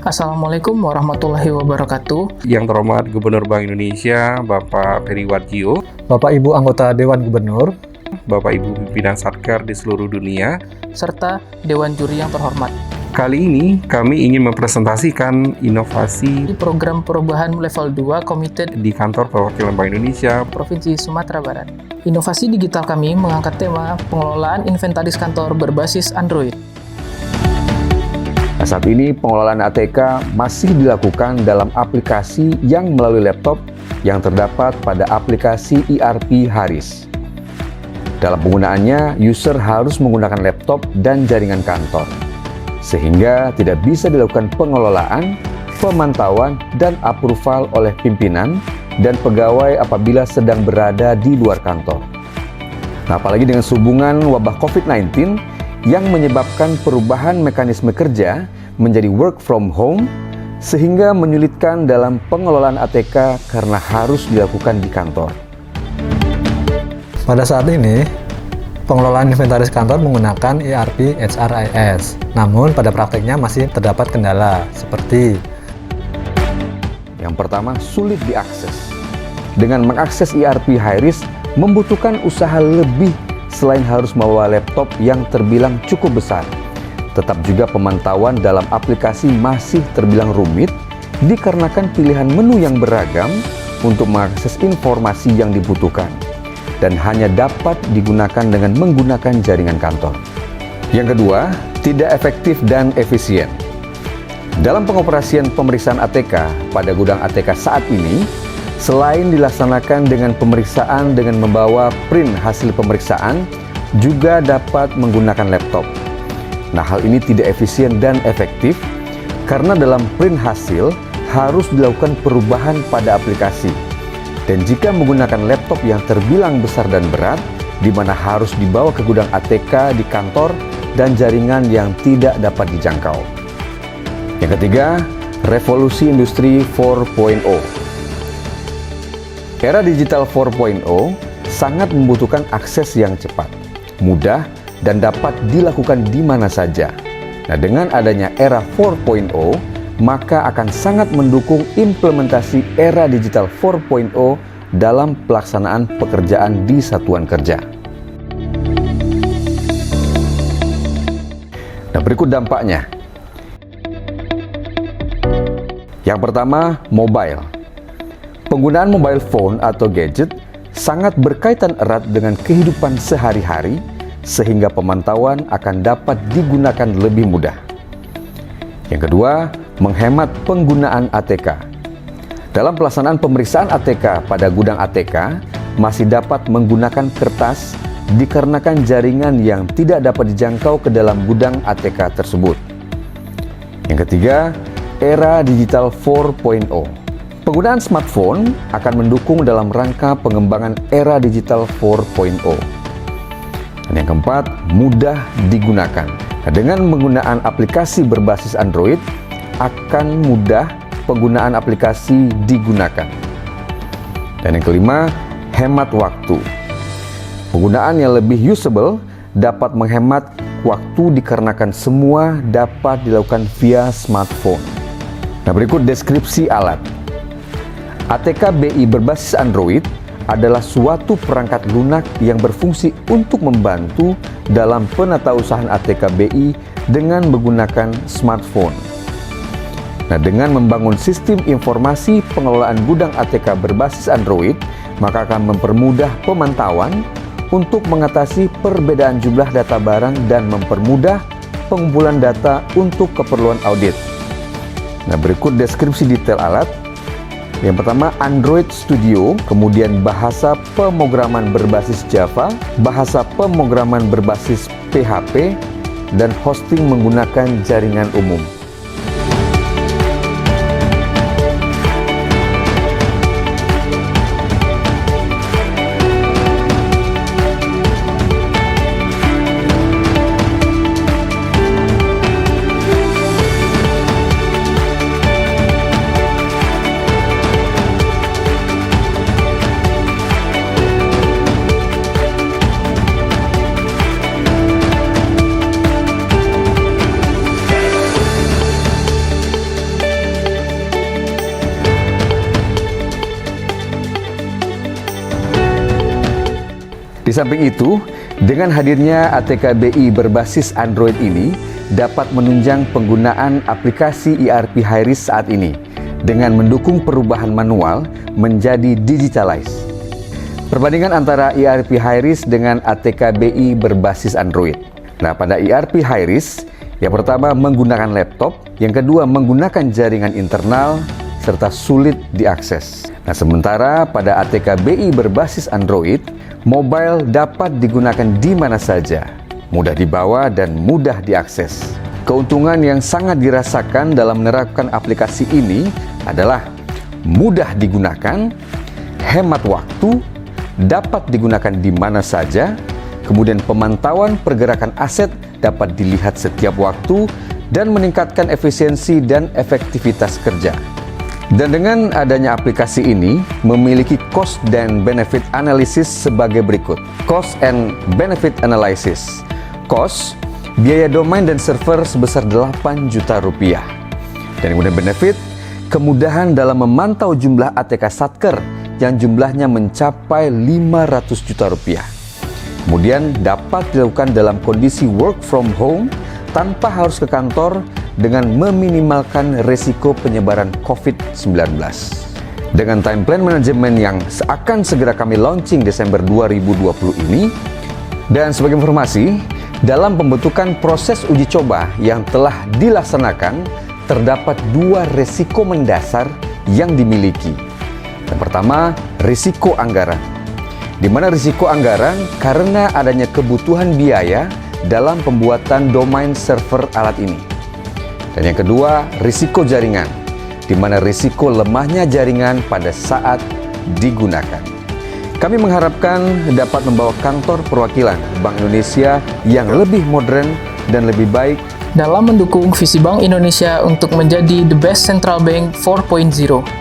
Assalamualaikum warahmatullahi wabarakatuh. Yang terhormat Gubernur Bank Indonesia, Bapak Peri Warjio, Bapak Ibu anggota Dewan Gubernur, Bapak Ibu pimpinan Satker di seluruh dunia, serta Dewan Juri yang terhormat. kali ini kami ingin mempresentasikan inovasi Di program perubahan level 2 Committed di Kantor Perwakilan Bank Indonesia. Provinsi Sumatera Barat. Inovasi digital kami mengangkat tema pengelolaan inventaris kantor berbasis Android. Nah, saat ini pengelolaan ATK masih dilakukan dalam aplikasi yang melalui laptop yang terdapat pada aplikasi ERP Haris. Dalam penggunaannya, user harus menggunakan laptop dan jaringan kantor, sehingga tidak bisa dilakukan pengelolaan, pemantauan, dan approval oleh pimpinan dan pegawai apabila sedang berada di luar kantor. Nah, apalagi dengan sehubungan wabah COVID-19 yang menyebabkan perubahan mekanisme kerja menjadi work from home, sehingga menyulitkan dalam pengelolaan ATK karena harus dilakukan di kantor. pada saat ini pengelolaan inventaris kantor menggunakan ERP HRIS. Namun pada prakteknya masih terdapat kendala seperti Yang pertama, sulit diakses. Dengan mengakses ERP Haris membutuhkan usaha lebih selain harus membawa laptop yang terbilang cukup besar. Tetap juga pemantauan dalam aplikasi masih terbilang rumit dikarenakan pilihan menu yang beragam untuk mengakses informasi yang dibutuhkan dan hanya dapat digunakan dengan menggunakan jaringan kantor. Yang kedua, tidak efektif dan efisien. Dalam pengoperasian pemeriksaan ATK pada gudang ATK saat ini, selain dilaksanakan dengan pemeriksaan dengan membawa print hasil pemeriksaan, juga dapat menggunakan laptop. Nah, hal ini tidak efisien dan efektif karena dalam print hasil harus dilakukan perubahan pada aplikasi. Dan jika menggunakan laptop yang terbilang besar dan berat, di mana harus dibawa ke gudang ATK di kantor dan jaringan yang tidak dapat dijangkau. Yang ketiga, revolusi industri 4.0. Era digital 4.0 sangat membutuhkan akses yang cepat, mudah, dan dapat dilakukan di mana saja. Nah, dengan adanya era 4.0, maka akan sangat mendukung implementasi era digital 4.0 dalam pelaksanaan pekerjaan di satuan kerja. Nah, berikut dampaknya. Yang pertama, mobile. Penggunaan mobile phone atau gadget sangat berkaitan erat dengan kehidupan sehari-hari, sehingga pemantauan akan dapat digunakan lebih mudah. Yang kedua, menghemat penggunaan ATK. Dalam pelaksanaan pemeriksaan ATK pada gudang ATK, masih dapat menggunakan kertas dikarenakan jaringan yang tidak dapat dijangkau ke dalam gudang ATK tersebut. Yang ketiga, era digital 4.0. Penggunaan smartphone akan mendukung dalam rangka pengembangan era digital 4.0. Dan yang keempat, mudah digunakan. Nah, dengan penggunaan aplikasi berbasis Android, akan mudah penggunaan aplikasi digunakan. Dan yang kelima, hemat waktu. Penggunaan yang lebih usable dapat menghemat waktu dikarenakan semua dapat dilakukan via smartphone. Nah, berikut deskripsi alat. ATK BI berbasis Android adalah suatu perangkat lunak yang berfungsi untuk membantu dalam penatausahaan ATK BI dengan menggunakan smartphone. Nah, dengan membangun sistem informasi pengelolaan gudang ATK berbasis Android, maka akan mempermudah pemantauan untuk mengatasi perbedaan jumlah data barang dan mempermudah pengumpulan data untuk keperluan audit. Nah, berikut deskripsi detail alat. Yang pertama, Android Studio, kemudian bahasa pemrograman berbasis Java, bahasa pemrograman berbasis PHP, dan hosting menggunakan jaringan umum. Di samping itu, dengan hadirnya ATK BI berbasis Android ini dapat menunjang penggunaan aplikasi ERP HiRisk saat ini dengan mendukung perubahan manual menjadi digitalized. Perbandingan antara ERP HiRisk dengan ATK BI berbasis Android. Nah, pada ERP HiRisk, yang pertama menggunakan laptop, yang kedua menggunakan jaringan internal, serta sulit diakses. Nah, sementara pada ATK BI berbasis Android, mobile dapat digunakan di mana saja, mudah dibawa dan mudah diakses. Keuntungan yang sangat dirasakan dalam menerapkan aplikasi ini adalah mudah digunakan, hemat waktu, dapat digunakan di mana saja, kemudian pemantauan pergerakan aset dapat dilihat setiap waktu, dan meningkatkan efisiensi dan efektivitas kerja. Dan dengan adanya aplikasi ini memiliki cost dan benefit analysis sebagai berikut. Cost and benefit analysis. Cost, biaya domain dan server sebesar 8 juta rupiah. Dan kemudian benefit, kemudahan dalam memantau jumlah ATK Satker yang jumlahnya mencapai 500 juta rupiah. Kemudian dapat dilakukan dalam kondisi work from home tanpa harus ke kantor dengan meminimalkan risiko penyebaran COVID-19. Dengan time plan manajemen yang akan segera kami launching Desember 2020 ini, dan sebagai informasi, dalam pembentukan proses uji coba yang telah dilaksanakan, terdapat 2 risiko mendasar yang dimiliki. Yang pertama, risiko anggaran. Di mana risiko anggaran karena adanya kebutuhan biaya dalam pembuatan domain server alat ini. Dan yang kedua, risiko jaringan, di mana risiko lemahnya jaringan pada saat digunakan. Kami mengharapkan dapat membawa kantor perwakilan Bank Indonesia yang lebih modern dan lebih baik dalam mendukung visi Bank Indonesia untuk menjadi the best central bank 4.0.